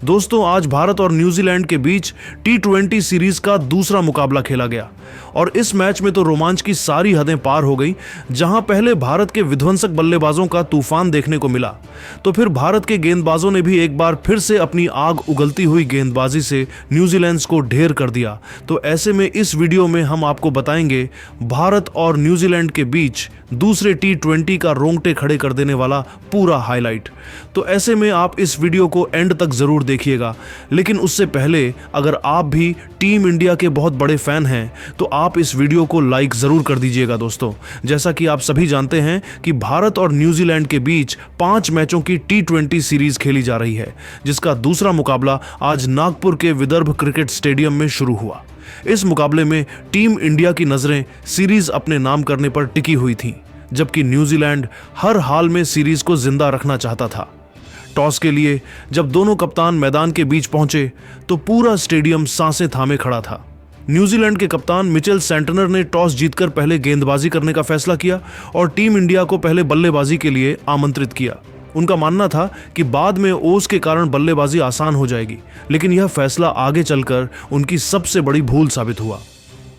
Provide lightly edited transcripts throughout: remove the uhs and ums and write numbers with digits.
दोस्तों, आज भारत और न्यूजीलैंड के बीच T20 सीरीज का दूसरा मुकाबला खेला गया और इस मैच में तो रोमांच की सारी हदें पार हो गई। जहां पहले भारत के विध्वंसक बल्लेबाजों का तूफान देखने को मिला, तो फिर भारत के गेंदबाजों ने भी एक बार फिर से अपनी आग उगलती हुई गेंदबाजी से न्यूजीलैंड को ढेर कर दिया। तो ऐसे में इस वीडियो में हम आपको बताएंगे भारत और न्यूजीलैंड के बीच दूसरे T20 का रोंगटे खड़े कर देने वाला पूरा हाईलाइट। तो ऐसे में आप इस वीडियो को एंड तक जरूर देखिएगा। लेकिन उससे पहले अगर आप भी टीम इंडिया के बहुत बड़े फैन हैं तो आप इस वीडियो को लाइक जरूर कर दीजिएगा। दोस्तों, जैसा कि आप सभी जानते हैं कि भारत और न्यूजीलैंड के बीच 5 मैचों की T20 सीरीज खेली जा रही है, जिसका दूसरा मुकाबला आज नागपुर के विदर्भ क्रिकेट स्टेडियम में शुरू हुआ। इस मुकाबले में टीम इंडिया की नजरें सीरीज अपने नाम करने पर टिकी हुई थीं, जबकि न्यूजीलैंड हर हाल में सीरीज को जिंदा रखना चाहता था। टॉस के लिए जब दोनों कप्तान मैदान के बीच पहुंचे तो पूरा स्टेडियम सांसें थामे खड़ा था। न्यूजीलैंड के कप्तान मिचेल सेंटनर ने टॉस जीतकर पहले गेंदबाजी करने का फैसला किया और टीम इंडिया को पहले बल्लेबाजी के लिए आमंत्रित किया। उनका मानना था कि बाद में ओस के कारण बल्लेबाजी आसान हो जाएगी, लेकिन यह फैसला आगे चलकर उनकी सबसे बड़ी भूल साबित हुआ।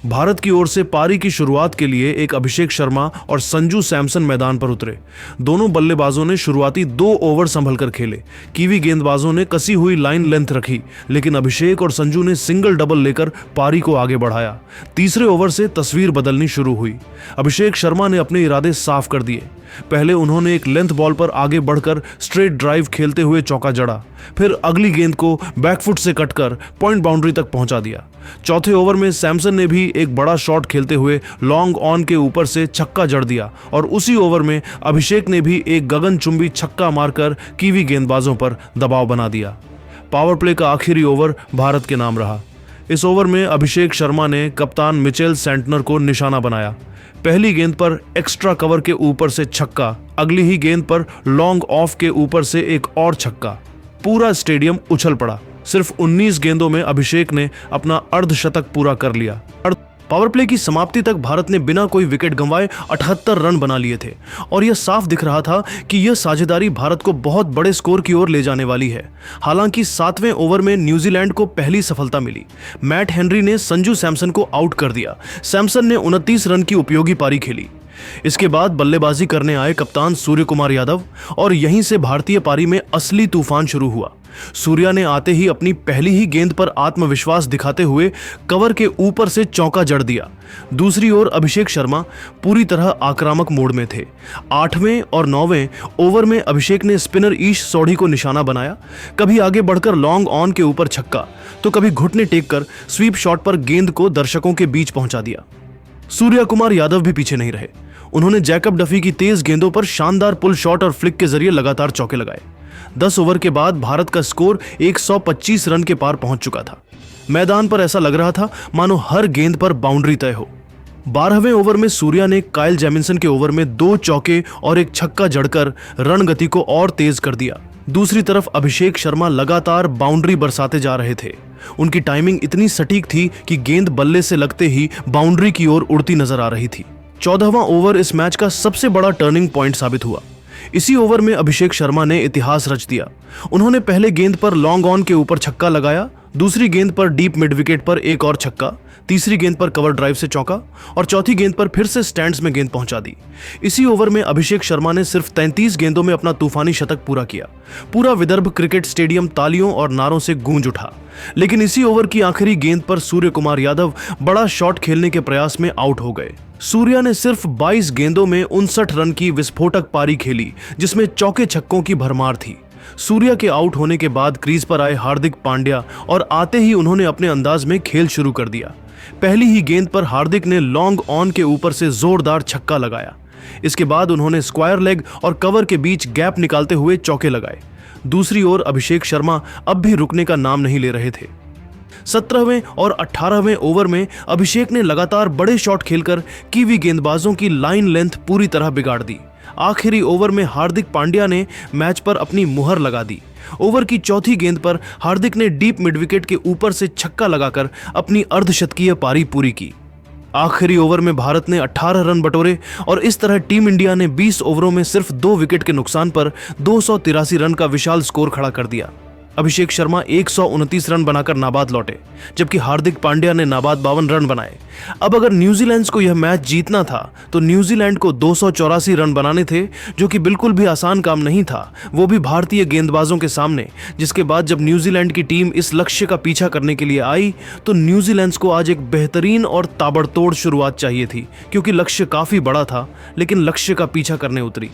भारत की ओर से पारी की शुरुआत के लिए एक अभिषेक शर्मा और संजू सैमसन मैदान पर उतरे। दोनों बल्लेबाजों ने शुरुआती 2 ओवर संभलकर खेले। कीवी गेंदबाजों ने कसी हुई लाइन लेंथ रखी, लेकिन अभिषेक और संजू ने सिंगल डबल लेकर पारी को आगे बढ़ाया। तीसरे ओवर से तस्वीर बदलनी शुरू हुई। अभिषेक शर्मा ने अपने इरादे साफ कर दिए। पहले उन्होंने एक लेंथ बॉल पर आगे बढ़कर स्ट्रेट ड्राइव खेलते हुए चौका जड़ा, फिर अगली गेंद को बैकफुट से कटकर पॉइंट बाउंड्री तक पहुंचा दिया। चौथे ओवर में सैमसन ने भी एक बड़ा शॉट खेलते हुए लॉन्ग ऑन के ऊपर से छक्का जड़ दिया और उसी ओवर में अभिषेक ने भी एक गगनचुंबी छक्का मारकर कीवी गेंदबाजों पर दबाव बना दिया। पावर प्ले का आखिरी ओवर भारत के नाम रहा। इस ओवर में अभिषेक शर्मा ने कप्तान मिचेल सेंटनर को निशाना बनाया। पहली गेंद पर एक्स्ट्रा कवर के ऊपर से छक्का, अगली ही गेंद पर लॉन्ग ऑफ के ऊपर से एक और छक्का। पूरा स्टेडियम उछल पड़ा। सिर्फ 19 गेंदों में अभिषेक ने अपना अर्धशतक पूरा कर लिया। पावर प्ले की समाप्ति तक भारत ने बिना कोई विकेट गंवाए 78 रन बना लिए थे और यह साफ दिख रहा था कि यह साझेदारी भारत को बहुत बड़े स्कोर की ओर ले जाने वाली है। हालांकि 7वें ओवर में न्यूजीलैंड को पहली सफलता मिली। मैट हेनरी ने संजू सैमसन को आउट कर दिया। सैमसन ने 29 रन की उपयोगी पारी खेली। इसके बाद बल्लेबाजी करने आए कप्तान सूर्य कुमार यादव और यहीं से भारतीय पारी में असली तूफान शुरू हुआ। सूर्या ने आते ही अपनी पहली ही गेंद पर आत्मविश्वास दिखाते हुए कवर के ऊपर से चौका जड़ दिया। दूसरी ओर अभिषेक शर्मा पूरी तरह आक्रामक मोड में थे। 8वें और 9वें ओवर में अभिषेक ने स्पिनर ईश सोढ़ी को निशाना बनाया। कभी आगे बढ़कर लॉन्ग ऑन के ऊपर छक्का, तो कभी घुटने टेक कर स्वीप शॉट पर गेंद को दर्शकों के बीच पहुंचा दिया। सूर्या कुमार यादव भी पीछे नहीं रहे। उन्होंने जैकब डफी की तेज गेंदों पर शानदार पुल शॉट और फ्लिक के जरिए लगातार चौके लगाए। 10 ओवर के बाद भारत का स्कोर 125 रन के पार पहुंच चुका था। मैदान पर ऐसा लग रहा था मानो हर गेंद पर बाउंड्री तय हो। 12वें ओवर में सूर्या ने काइल जेमिसन के ओवर में 2 चौके और एक छक्का जड़कर रणगति को और तेज कर दिया। दूसरी तरफ अभिषेक शर्मा लगातार बाउंड्री बरसाते जा रहे थे। उनकी टाइमिंग इतनी सटीक थी कि गेंद बल्ले से लगते ही बाउंड्री की ओर उड़ती नजर आ रही थी। 14वां ओवर इस मैच का सबसे बड़ा टर्निंग पॉइंट साबित हुआ। इसी ओवर में अभिषेक शर्मा ने इतिहास रच दिया। उन्होंने पहले गेंद पर लॉन्ग ऑन के ऊपर छक्का लगाया, दूसरी गेंद पर डीप मिड विकेट पर एक और छक्का, तीसरी गेंद पर कवर ड्राइव से चौका और चौथी गेंद पर फिर से स्टैंड्स में गेंद पहुंचा दी। इसी ओवर में अभिषेक शर्मा ने सिर्फ 33 गेंदों में अपना तूफानी शतक पूरा किया। पूरा विदर्भ क्रिकेट स्टेडियम तालियों और नारों से गूंज उठा। लेकिन इसी ओवर की आखिरी गेंद पर सूर्य कुमार यादव बड़ा शॉट खेलने के प्रयास में आउट हो गए। सूर्या ने सिर्फ 22 गेंदों में 59 रन की विस्फोटक पारी खेली, जिसमें चौके छक्कों की भरमार थी। सूर्या के आउट होने के बाद क्रीज पर आए हार्दिक पांड्या और आते ही उन्होंने अपने अंदाज में खेल शुरू कर दिया। पहली ही गेंद पर हार्दिक ने लॉन्ग ऑन के ऊपर से जोरदार छक्का लगाया। इसके बाद उन्होंने स्क्वायर लेग और कवर के बीच गैप निकालते हुए चौके लगाए। दूसरी ओर अभिषेक शर्मा अब भी रुकने का नाम नहीं ले रहे थे। 17वें और 18वें ओवर में अभिषेक ने लगातार बड़े शॉट खेलकर कीवी गेंदबाजों की लाइन लेंथ पूरी तरह बिगाड़ दी। आखिरी ओवर में हार्दिक पांड्या ने मैच पर अपनी मुहर लगा दी। ओवर की चौथी गेंद पर हार्दिक ने डीप मिड विकेट के ऊपर से छक्का लगाकर अपनी अर्धशतकीय पारी पूरी की। आखिरी ओवर में भारत ने 18 रन बटोरे और इस तरह टीम इंडिया ने 20 ओवरों में सिर्फ 2 विकेट के नुकसान पर 283 रन का विशाल स्कोर खड़ा कर दिया। अभिषेक शर्मा 129 रन बनाकर नाबाद लौटे, जबकि हार्दिक पांड्या ने नाबाद 52 रन बनाए। अब अगर न्यूजीलैंड को यह मैच जीतना था तो न्यूजीलैंड को 284 रन बनाने थे, जो कि बिल्कुल भी आसान काम नहीं था, वो भी भारतीय गेंदबाजों के सामने। जिसके बाद जब न्यूजीलैंड की टीम इस लक्ष्य का पीछा करने के लिए आई तो न्यूजीलैंड को आज एक बेहतरीन और ताबड़तोड़ शुरुआत चाहिए थी, क्योंकि लक्ष्य काफी बड़ा था, लेकिन लक्ष्य का पीछा करने उतरी।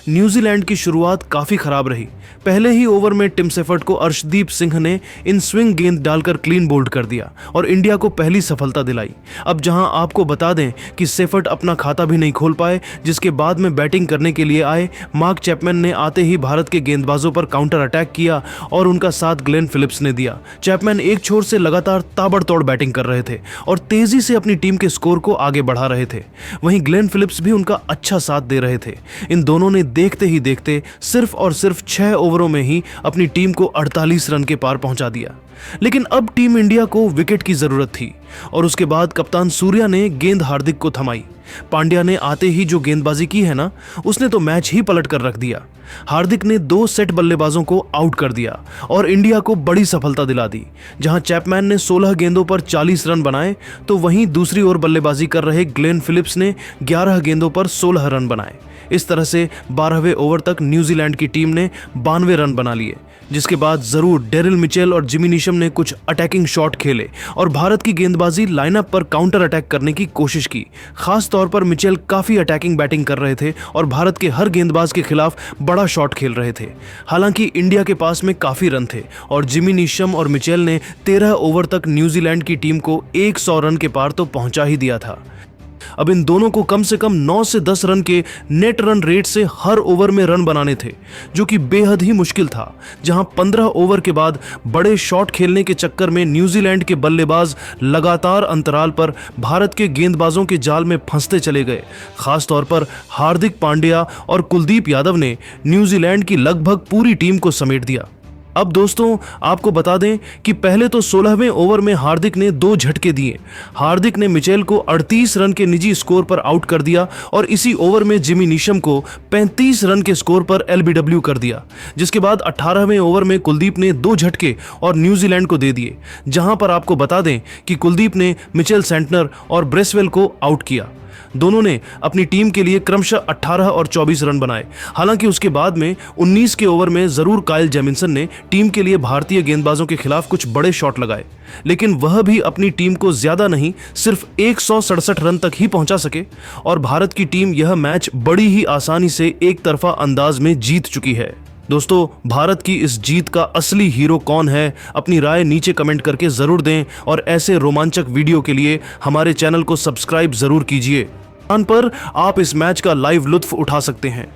न्यूजीलैंड की शुरुआत काफी खराब रही। पहले ही ओवर में टिम सेफर्ट को अर्शदीप सिंह ने इन स्विंग गेंद डालकर क्लीन बोल्ड कर दिया और इंडिया को पहली सफलता दिलाई। अब जहां आपको बता दें कि सेफर्ट अपना खाता भी नहीं खोल पाए, जिसके बाद में बैटिंग करने के लिए आए मार्क चैपमैन ने आते ही भारत के गेंदबाजों पर काउंटर अटैक किया और उनका साथ ग्लेन फिलिप्स ने दिया। चैपमैन एक छोर से लगातार ताबड़तोड़ बैटिंग कर रहे थे और तेजी से अपनी टीम के स्कोर को आगे बढ़ा रहे थे। वहीं ग्लेन फिलिप्स भी उनका अच्छा साथ दे रहे थे। इन दोनों ने देखते ही देखते सिर्फ और सिर्फ 6 ओवरों में ही अपनी टीम को 48 रन के पार पहुंचा दिया। लेकिन अब टीम इंडिया को विकेट की जरूरत थी और उसके बाद कप्तान सूर्या ने गेंद हार्दिक को थमाई। पांड्या ने आते ही जो गेंदबाजी की है ना, उसने तो मैच ही पलट कर रख दिया। हार्दिक ने 2 सेट बल्लेबाजों को आउट कर दिया और इंडिया को बड़ी सफलता दिला दी। जहां चैपमैन ने 16 गेंदों पर 40 रन बनाए तो वहीं दूसरी ओर बल्लेबाजी कर रहे ग्लेन फिलिप्स ने 11 गेंदों पर 16 रन बनाए। इस तरह से 12वें ओवर तक न्यूजीलैंड की टीम ने 92 रन बना लिए, जिसके बाद जरूर डेरिल मिचेल और जिमी नीशम ने कुछ अटैकिंग शॉट खेले और भारत की गेंदबाजी लाइनअप पर काउंटर अटैक करने की कोशिश की। खास तौर पर मिचेल काफी अटैकिंग बैटिंग कर रहे थे और भारत के हर गेंदबाज के खिलाफ बड़ा शॉट खेल रहे थे। हालांकि इंडिया के पास में काफी रन थे और जिमी नीशम और मिचेल ने 13 ओवर तक न्यूजीलैंड की टीम को 100 रन के पार तो पहुंचा ही दिया था। अब इन दोनों को कम से कम 9 से 10 रन के नेट रन रेट से हर ओवर में रन बनाने थे, जो कि बेहद ही मुश्किल था। जहां 15 ओवर के बाद बड़े शॉट खेलने के चक्कर में न्यूजीलैंड के बल्लेबाज लगातार अंतराल पर भारत के गेंदबाजों के जाल में फंसते चले गए। खास तौर पर हार्दिक पांड्या और कुलदीप यादव ने न्यूजीलैंड की लगभग पूरी टीम को समेट दिया। अब दोस्तों आपको बता दें कि पहले तो 16वें ओवर में हार्दिक ने 2 झटके दिए। हार्दिक ने मिचेल को 38 रन के निजी स्कोर पर आउट कर दिया और इसी ओवर में जिमी नीशम को 35 रन के स्कोर पर एलबीडब्ल्यू कर दिया। जिसके बाद 18वें ओवर में कुलदीप ने 2 झटके और न्यूजीलैंड को दे दिए, जहां पर आपको बता दें कि कुलदीप ने मिचेल सेंटनर और ब्रेसवेल को आउट किया। दोनों ने अपनी टीम के लिए क्रमशः 18 और 24 रन बनाए। हालांकि उसके बाद में 19 के ओवर में जरूर काइल जेमिसन ने टीम के लिए भारतीय गेंदबाजों के खिलाफ कुछ बड़े शॉट लगाए, लेकिन वह भी अपनी टीम को ज्यादा नहीं सिर्फ 167 रन तक ही पहुंचा सके और भारत की टीम यह मैच बड़ी ही आसानी से एक तरफा अंदाज में जीत चुकी है। दोस्तों भारत की इस जीत का असली हीरो कौन है, अपनी राय नीचे कमेंट करके जरूर दें और ऐसे रोमांचक वीडियो के लिए हमारे चैनल को सब्सक्राइब जरूर कीजिए। पर आप इस मैच का लाइव लुत्फ उठा सकते हैं।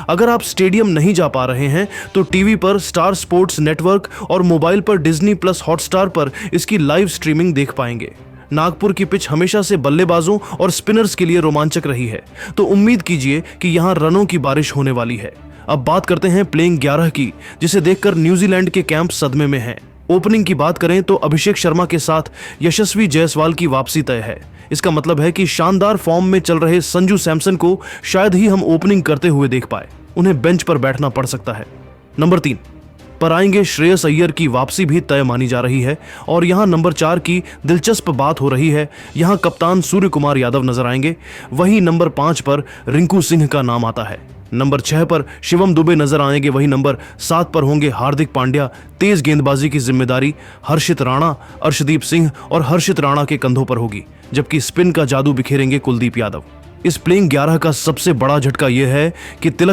अगर आप स्टेडियम नहीं जा पा रहे हैं तो टीवी पर स्टार स्पोर्ट्स नेटवर्क और मोबाइल पर डिज्नी प्लस हॉटस्टार पर इसकी लाइव स्ट्रीमिंग देख पाएंगे। नागपुर की पिच हमेशा से बल्लेबाजों और स्पिनर्स के लिए रोमांचक रही है, तो उम्मीद कीजिए कि यहां रनों की बारिश होने वाली है। अब बात करते हैं प्लेइंग 11 की, जिसे देखकर न्यूजीलैंड के कैंप सदमे में हैं। ओपनिंग की बात करें तो अभिषेक शर्मा के साथ यशस्वी जायसवाल की वापसी तय है। इसका मतलब है कि शानदार फॉर्म में चल रहे संजू सैमसन को शायद ही हम ओपनिंग करते हुए देख पाए, उन्हें बेंच पर बैठना पड़ सकता है। नंबर 3 पर आएंगे श्रेयस अय्यर की वापसी भी तय मानी जा रही है और यहां नंबर 4 की दिलचस्प बात हो रही है। यहां कप्तान सूर्य कुमार यादव नजर आएंगे। वहीं नंबर 5 पर रिंकू सिंह का नाम आता है। नंबर 6 पर शिवम दुबे नजर आएंगे। वहीं नंबर 7 पर होंगे हार्दिक पांड्या। तेज गेंदबाजी की जिम्मेदारी हर्षित राणा, अर्शदीप सिंह और हर्षित राणा के कंधों पर होगी, जबकि स्पिन का जादू बिखेरेंगे कुलदीप यादव। इस प्लेइंग 11 का सबसे बड़ा झटका यह है कि तिलक